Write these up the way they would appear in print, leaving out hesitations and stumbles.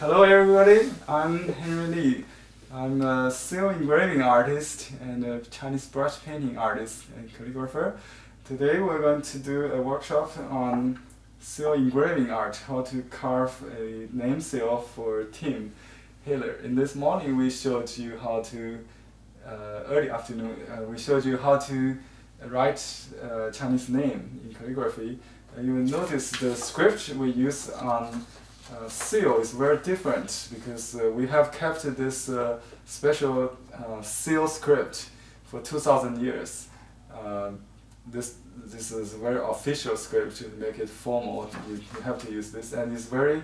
Hello everybody, I'm Henry Lee. I'm a seal engraving artist and a Chinese brush painting artist and calligrapher. Today we're going to do a workshop on seal engraving art, how to carve a name seal for Tim Hiller. In this morning we showed you how to, early afternoon, we showed you how to write Chinese name in calligraphy. You will notice the script we use on seal is very different because we have kept this special seal script for 2000 years. This is a very official script to make it formal. You have to use this, and it's very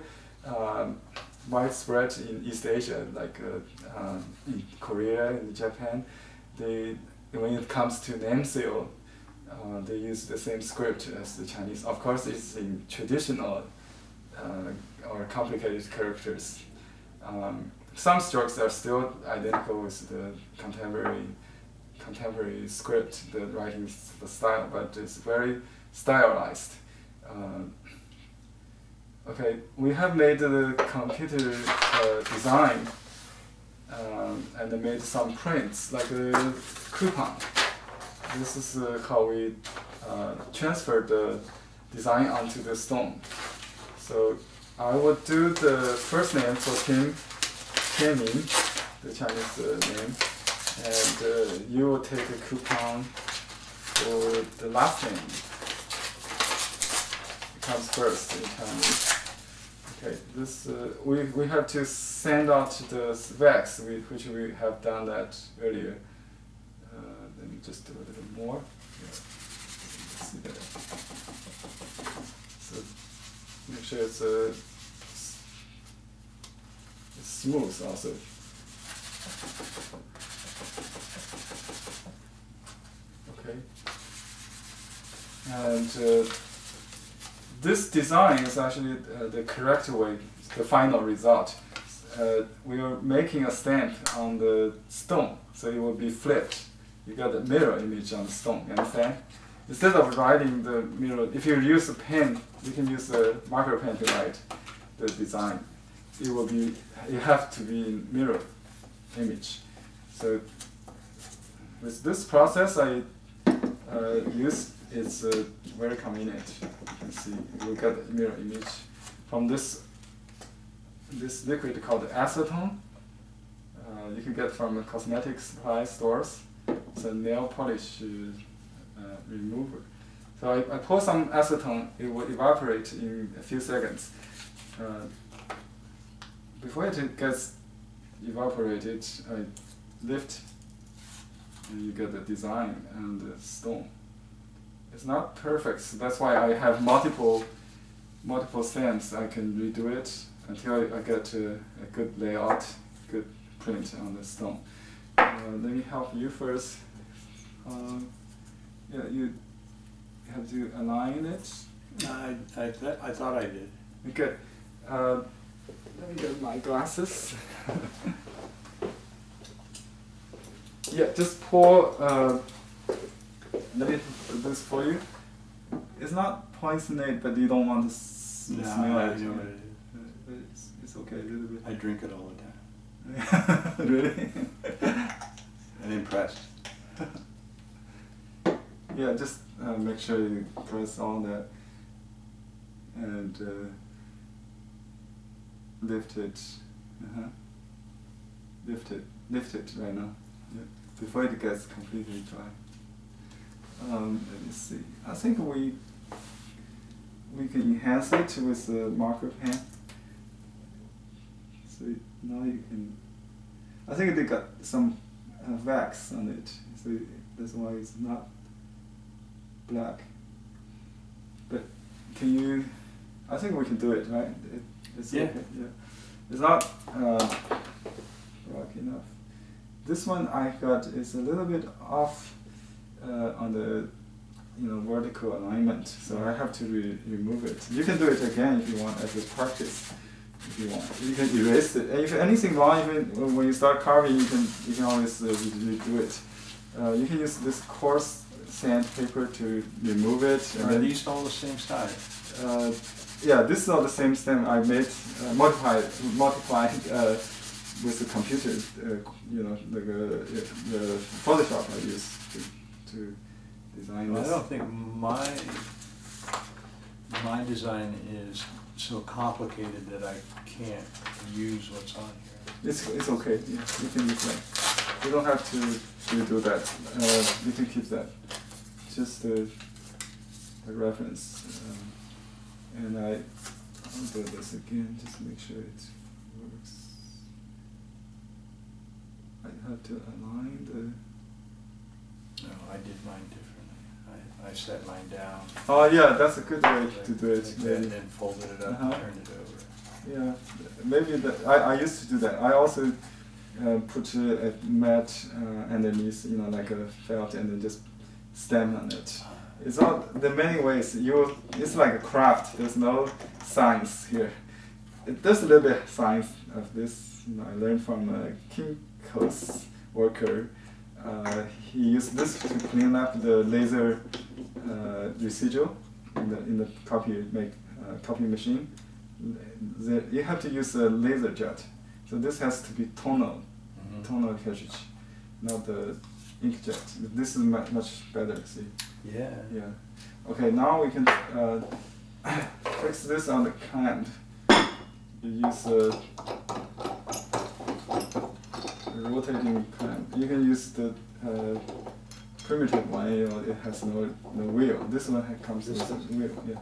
widespread in East Asia, like in Korea, in Japan. When it comes to name seal, they use the same script as the Chinese. Of course, it's in traditional or complicated characters. Some strokes are still identical with the contemporary script, the writing style, but it's very stylized. Okay, we have made the computer design and made some prints, like a coupon. This is how we transfer the design onto the stone. So I would do the first name for Tim, Tianming, the Chinese name, and you will take a coupon for the last name. It comes first in Chinese. Okay, this we have to send out the wax, which we have done that earlier. Let me just do a little more. Yeah. See that. So make sure it's smooth also. Okay. And this design is actually the correct way, the final result. We are making a stamp on the stone, so it will be flipped. You got a mirror image on the stone, you understand? Instead of writing the mirror, if you use a pen, you can use a marker pen to write the design. It have to be in mirror image. So with this process I use, it's very convenient. You can see we got a mirror image from this liquid called acetone. You can get from cosmetic supply stores. It's a nail polish remover. So I pour some acetone, it will evaporate in a few seconds. Before it gets evaporated, I lift and you get the design and the stone. It's not perfect, so that's why I have multiple stamps. I can redo it until I get a good layout, good print on the stone. Let me help you first. Yeah, you have to align it. I thought I did. Good. Let me get my glasses. Yeah, just pour. Let me do this for you. It's not poisonate, but you don't want to smell it. Know what it is. It's okay, a little bit. I drink it all the time. Really? I'm impressed. Yeah, just make sure you press on that and lift it. Lift it right now. Yeah. Before it gets completely dry. Let me see. I think we can enhance it with the marker pen. So now you can. I think they got some wax on it, so that's why it's not black. But can you? I think we can do it, right? It's yeah. Okay. Yeah. It's not black enough. This one I got is a little bit off on the vertical alignment, so I have to remove it. You can do it again if you want as a practice. If you want, you can erase it. And if anything wrong, even when you start carving, you can always redo it. You can use this coarse sandpaper to remove it. Are these all the same size? yeah, this is not the same stem I made, multiplied with the computer, you know, the Photoshop I use to design Well, this. I don't think my design is so complicated that I can't use what's on here. It's okay, yeah, you can use that. You don't have to do that, you can keep that. Just the reference. And I'll do this again, just to make sure it works. I have to align the... No, I did mine differently. I set mine down. Oh yeah, that's a good way to do it. Like that, and then folded it up and turned it over. Yeah, maybe I used to do that. I also put a mat underneath, you know, like a felt, and then just stem on it. It's not the many ways. It's like a craft. There's no science here. There's a little bit of science of this. You know, I learned from a Kinko's worker. He used this to clean up the laser residual in the copy machine. You have to use a laser jet. So this has to be tonal cartridge, not the inkjet. This is much better. See. Yeah. Yeah. Okay, now we can fix this on the clamp. You use a rotating clamp. You can use the primitive one. You know, it has no wheel. This one comes with a wheel. Yeah.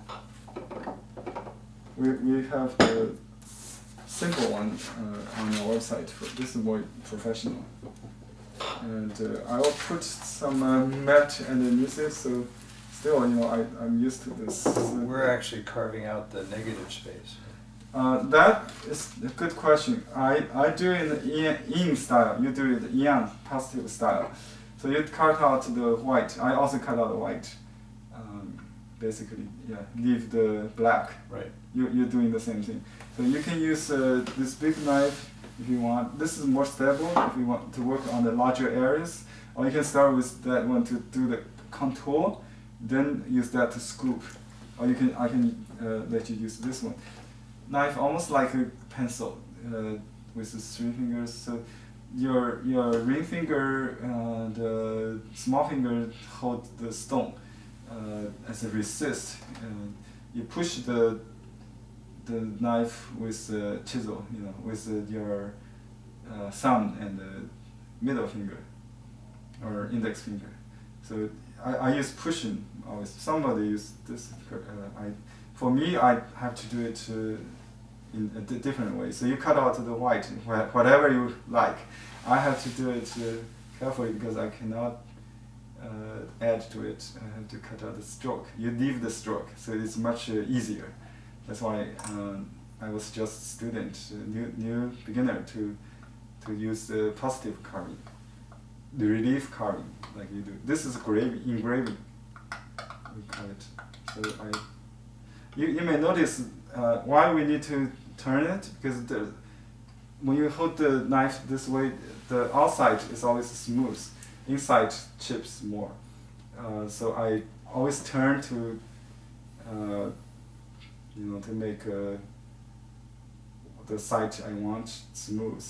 We have the simple one on our website. This is more professional. And I will put some mat underneath it, so still, you know, I'm used to this. We're actually carving out the negative space. That is a good question. I do it in the yin style. You do it yang, positive style. So you cut out the white. I also cut out the white. Basically, yeah, leave the black. Right. You're doing the same thing. So you can use this big knife if you want. This is more stable if you want to work on the larger areas. Or you can start with that one to do the contour, then use that to scoop. Or I can let you use this one. Knife almost like a pencil with the 3 fingers. So your ring finger and small finger hold the stone as a resist. You push the knife with the chisel, you know, with your thumb and the middle finger or index finger. So I use pushing always. Somebody use this. For me, I have to do it in a different way. So you cut out the white, whatever you like. I have to do it carefully because I cannot add to it. I have to cut out the stroke. You leave the stroke, so it's much easier. That's why I was just a student, new beginner to use the positive carving, the relief carving like you do. This is engraving, we call it. So you may notice why we need to turn it, because when you hold the knife this way, the outside is always smooth, inside chips more. So I always turn to to make the side I want smooth.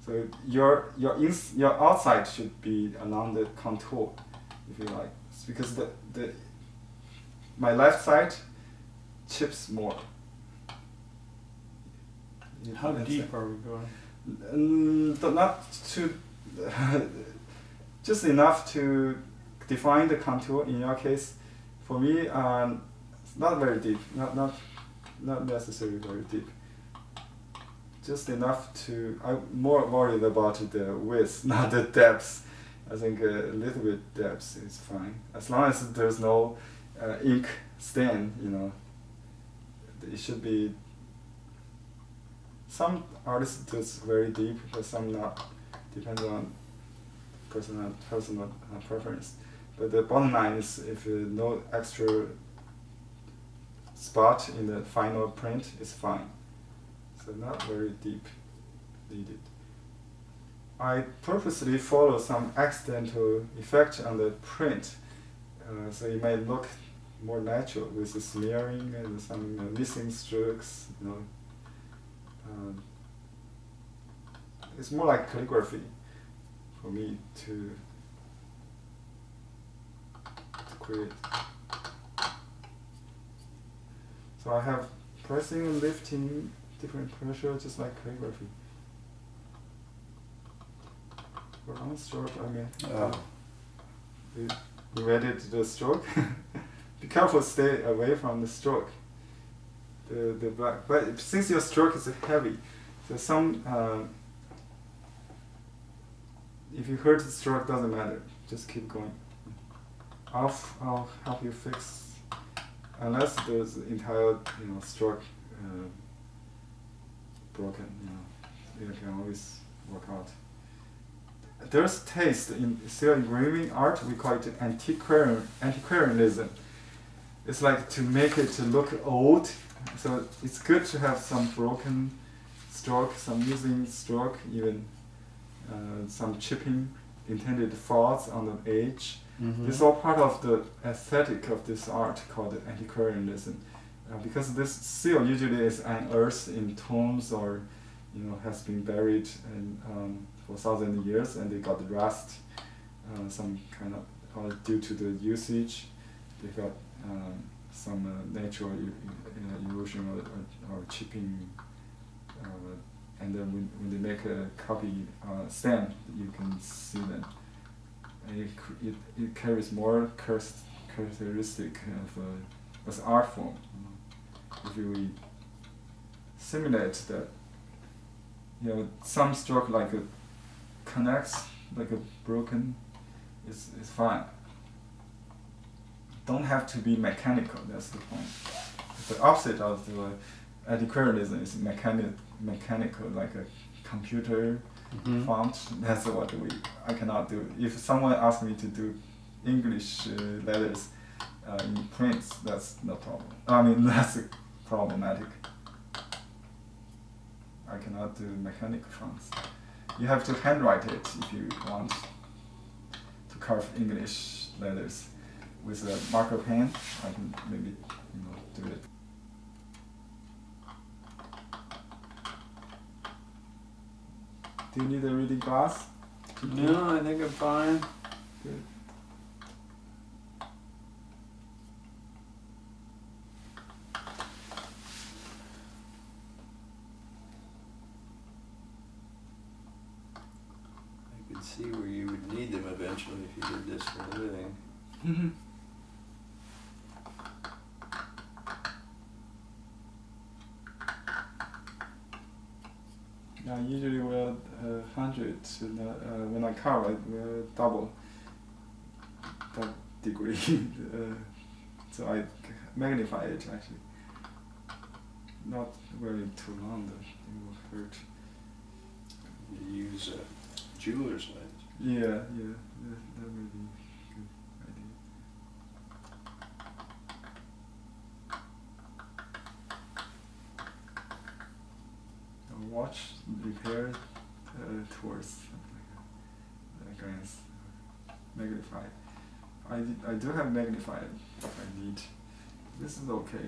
So your outside should be along the contour, if you like. It's because my left side chips more. How deep are we going? Not too, just enough to define the contour. In your case, for me, not very deep. Not necessarily very deep. Just enough to. I'm more worried about the width, not the depth. I think a little bit depth is fine, as long as there's no ink stain. You know, it should be. Some artists do very deep, but some not. Depends on personal preference. But the bottom line is, if no extra spot in the final print is fine. So not very deep needed. I purposely follow some accidental effect on the print, so it may look more natural with the smearing and some missing strokes. You know, it's more like calligraphy for me to create. So I have pressing and lifting, different pressure, just like calligraphy. For one stroke, I mean, we ready to the stroke. Be careful, stay away from the stroke. The black, but since your stroke is heavy, so some if you hurt the stroke, doesn't matter. Just keep going. I'll help you fix, unless there's entire stroke broken. You can always work out. There's taste in still engraving art. We call it Antiquarianism. It's like to make it to look old. So it's good to have some broken stroke, some missing stroke, even some chipping, intended faults on the edge. Mm-hmm. This is all part of the aesthetic of this art called Antiquarianism. Because this seal usually is unearthed in tombs or has been buried for 1,000 years, and they got rust, some kind of due to the usage, they got some natural erosion or chipping, and then when they make a copy stamp, you can see them. And it carries more characteristic of as art form. If we simulate that, some stroke like a connects like a broken, is fine. Don't have to be mechanical. That's the point. The opposite of the Antiquarianism is mechanical, like a computer font. That's what I cannot do. If someone asks me to do English letters in prints, that's no problem. I mean, that's problematic. I cannot do mechanical fonts. You have to handwrite it if you want to carve English letters with a marker pen. I can maybe do it. Do you need a reading glass? No, I think I'm fine. Good. I could see where you would need them eventually if you did this for a living. I usually wear 100. When I carve, I wear double that degree. So I magnify it actually. Not wearing too long, though. It will hurt. You use a jeweler's lens. Yeah, that would be a good idea. Watch repair towards something like that. Magnify. I do have magnified if I need. This is okay.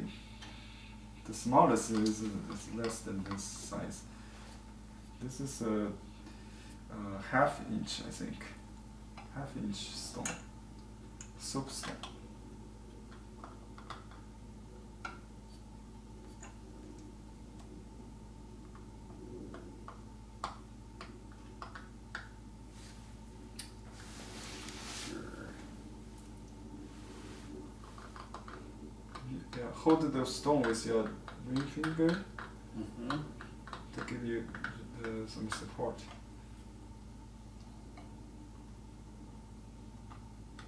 The smallest is less than this size. This is a ½ inch, I think. ½ inch stone. Soapstone. Hold the stone with your ring finger to give you some support.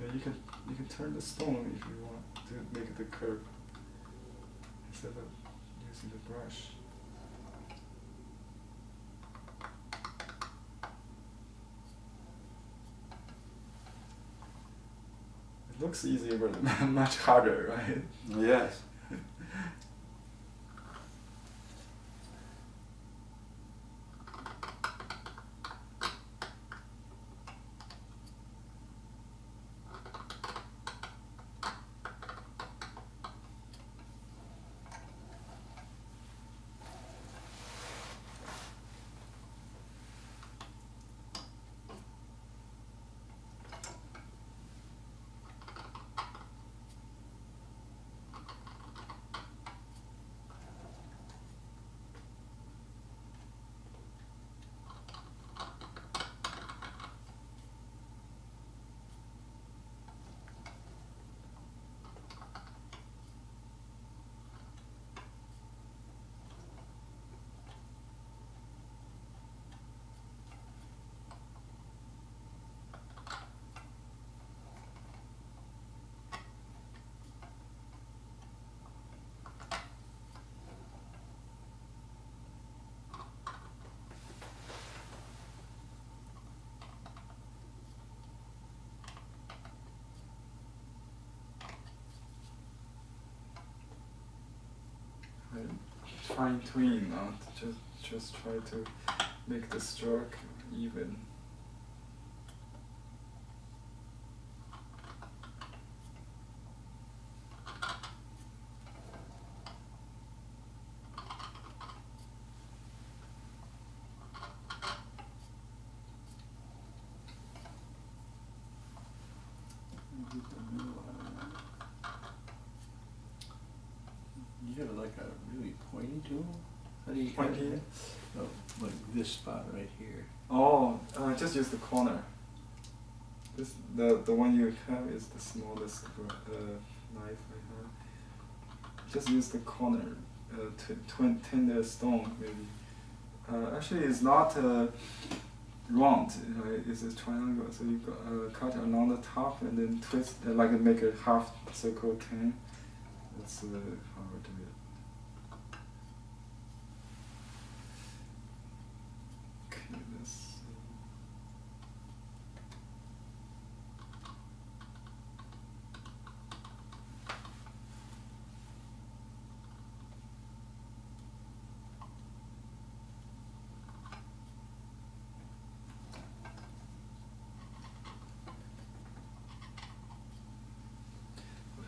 Yeah, you can turn the stone if you want to make the curve instead of using the brush. It looks easier, but much harder, right? Yes. fine tune, not just try to make the stroke even. You have like a really pointy tool? How do you Pointy? Oh, like this spot right here. Oh, just use the corner. This the one you have is the smallest knife I have. Just use the corner to tend the stone maybe. Actually, it's not round. It's a triangle. So you cut along the top and then twist, like make a half circle turn. That's how we do it. Okay, this.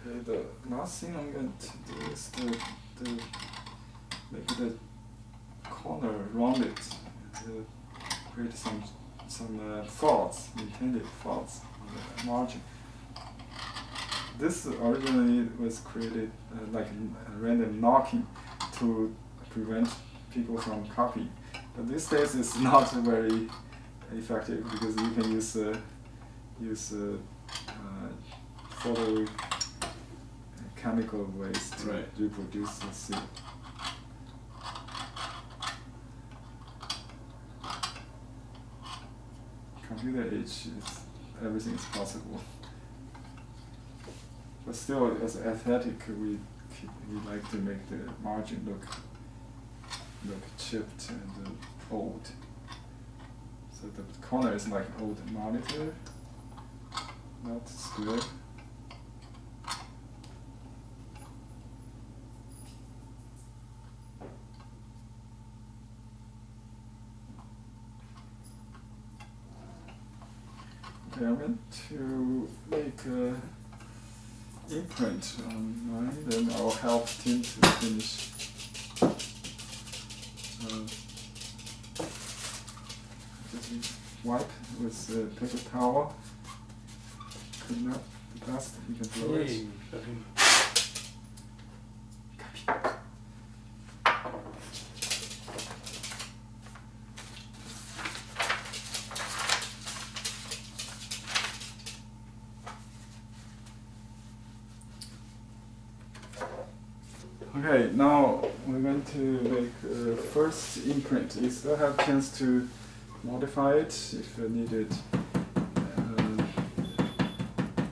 Okay, the last thing I'm going to do is the make the corner rounded to create some faults, intended faults on the margin. This originally was created like a random knocking to prevent people from copying. But these days it's not very effective because you can use photo chemical ways to reproduce the seal. Computer age, everything is possible. But still, as aesthetic, we like to make the margin look chipped and old. So the corner is like old monitor, not square. Okay, I'm going to make an imprint on mine, then I'll help Tim to finish. Just wipe with paper towel, clean up the dust, you can blow it. Okay, now we're going to make a first imprint. You still have a chance to modify it if needed.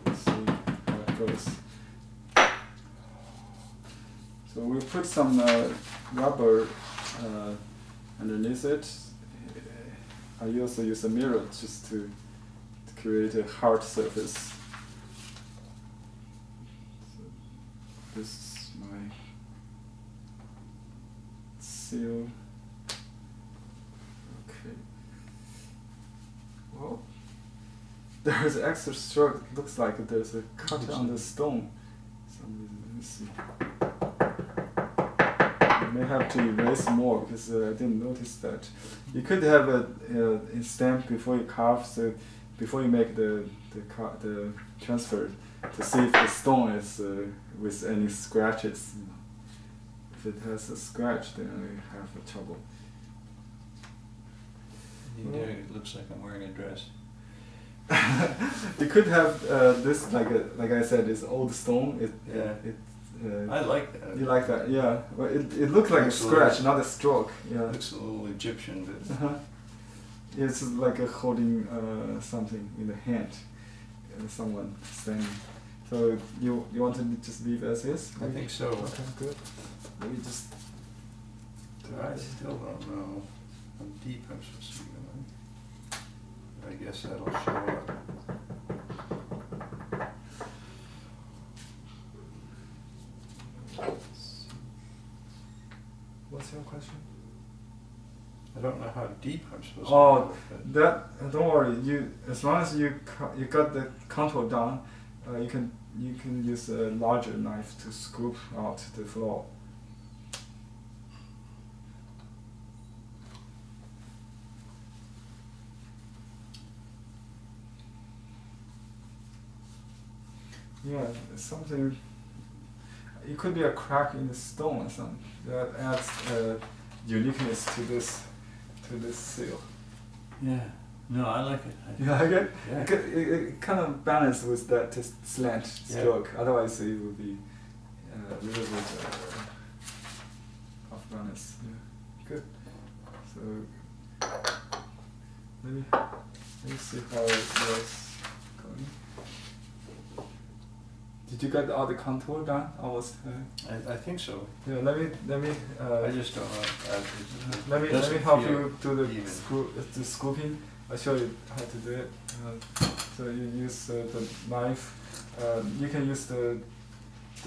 Let's see how it goes. So we'll put some rubber underneath it. I also use a mirror just to create a hard surface. So this is my seal. Okay. Well, there's extra stroke. It looks like there's a cut on the stone. Some reason. Let me see. I may have to erase more because I didn't notice that. You could have a stamp before you carve, so before you make the transfer, to see if the stone is with any scratches. If it has a scratch, then I have a trouble. It looks like I'm wearing a dress. You could have this, like I said, this old stone. I like that. You like that, yeah. Well, it looked like a scratch, not a stroke. Yeah. It looks a little Egyptian, but it's like a holding something in the hand, someone standing. So you want to just leave as is? I think so. Okay, good. Maybe just. I still don't know how deep I'm supposed to be going. I guess that'll show up. What's deep I'm supposed Oh, to go with it. that don't worry. As long as you got the contour down, you can use a larger knife to scoop out the flaw. Yeah, it's something. It could be a crack in the stone or something that adds uniqueness to this seal. Yeah. No, I like it. You like it? Yeah. It kind of balances with that slant stroke. Otherwise, it would be a little bit off balance. Yeah. Good. So let me see how it was going. Did you get all the contour done? Almost. I think so. Yeah. Let me. I just don't know. Let me Doesn't help feel you do even. the scooping. I'll show you how to do it. So you use the knife. You can use the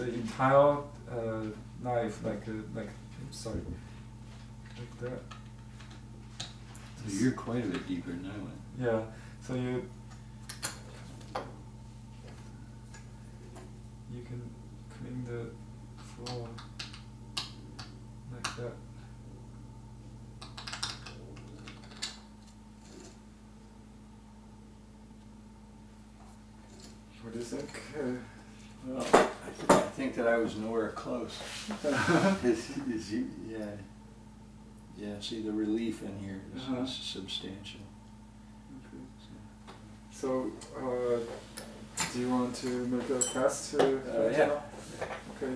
entire knife like sorry, like that. So you're quite a bit deeper than I went. Yeah. So you can clean the floor like that. What do you think? Well, I think that I was nowhere close. Yeah, see the relief in here is substantial. Okay. So, do you want to make a pass to? Yeah. Okay.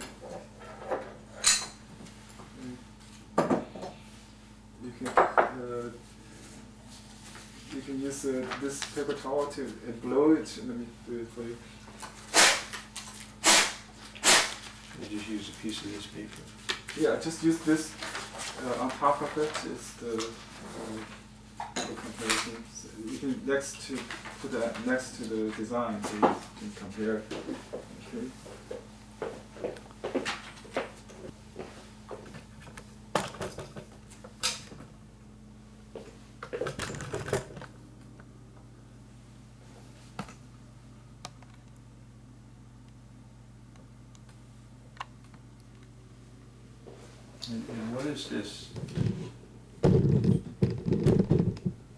You can use this paper towel to blow it. Let me do it for you. I just use a piece of this paper. Yeah, just use this on top of it. Is the comparison. So you can put that next to the design so you can compare. Okay. And what is this?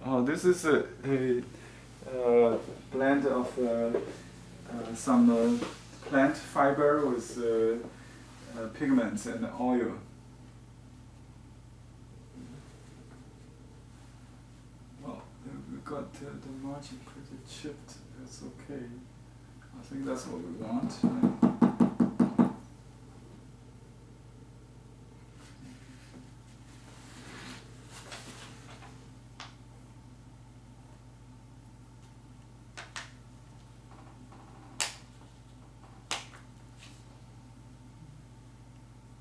Oh, this is a blend of some plant fiber with pigments and oil. Well, we got the margin pretty chipped. That's okay. I think that's what we want.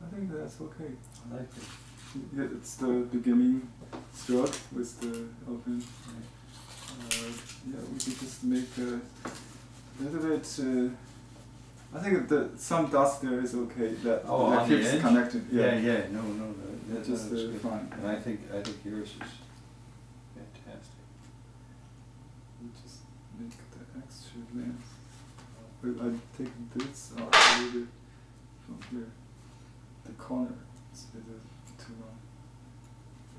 I think that's okay. I like it. Yeah, it's the beginning stroke with the open. Yeah, we can just make a little bit. I think some dust there is okay. That on keeps the edge? connected. Yeah. No, That's just fine. And I think yours is fantastic. We just make the extra length. I take this out a little bit from here. The corner is a little too long.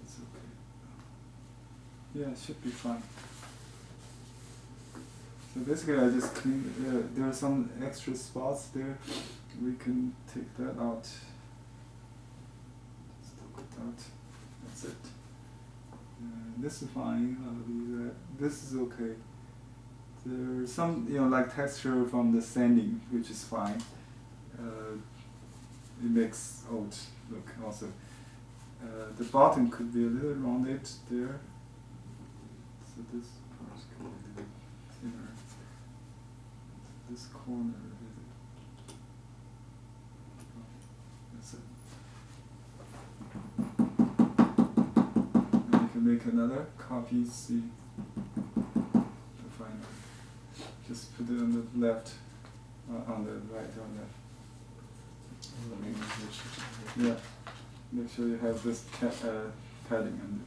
It's okay. Yeah, it should be fine. So basically I just clean, there are some extra spots there. We can take that out. Just take it out. That's it. This is fine. I'll leave that. This is okay. There's some, like texture from the sanding, which is fine. It makes old look also. The bottom could be a little rounded there. So this part could be a little thinner. This corner a little. That's it. And you can make another copy, see the final. Just put it on the left, on the right, on the. Yeah, make sure you have this padding on it.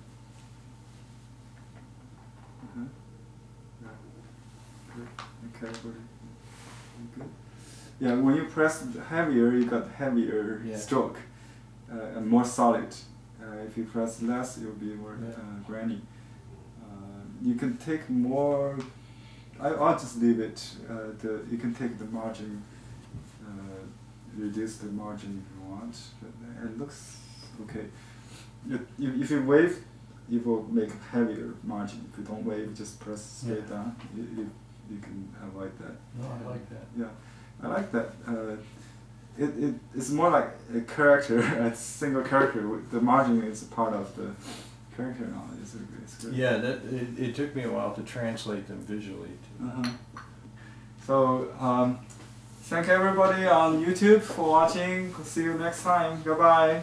Okay, good. Yeah, when you press heavier, you got heavier stroke and more solid. If you press less, it will be more grainy. You can take more. I'll just leave it. You can take the margin, reduce the margin if you want. But it looks okay. If you wave, you will make heavier margin. If you don't wave, just press straight down. You can avoid that. No, I like that. Yeah, I like that. It's more like a character, a single character. The margin is a part of the character now. It's good. Yeah, it took me a while to translate them visually. So, thank everybody on YouTube for watching. See you next time. Goodbye.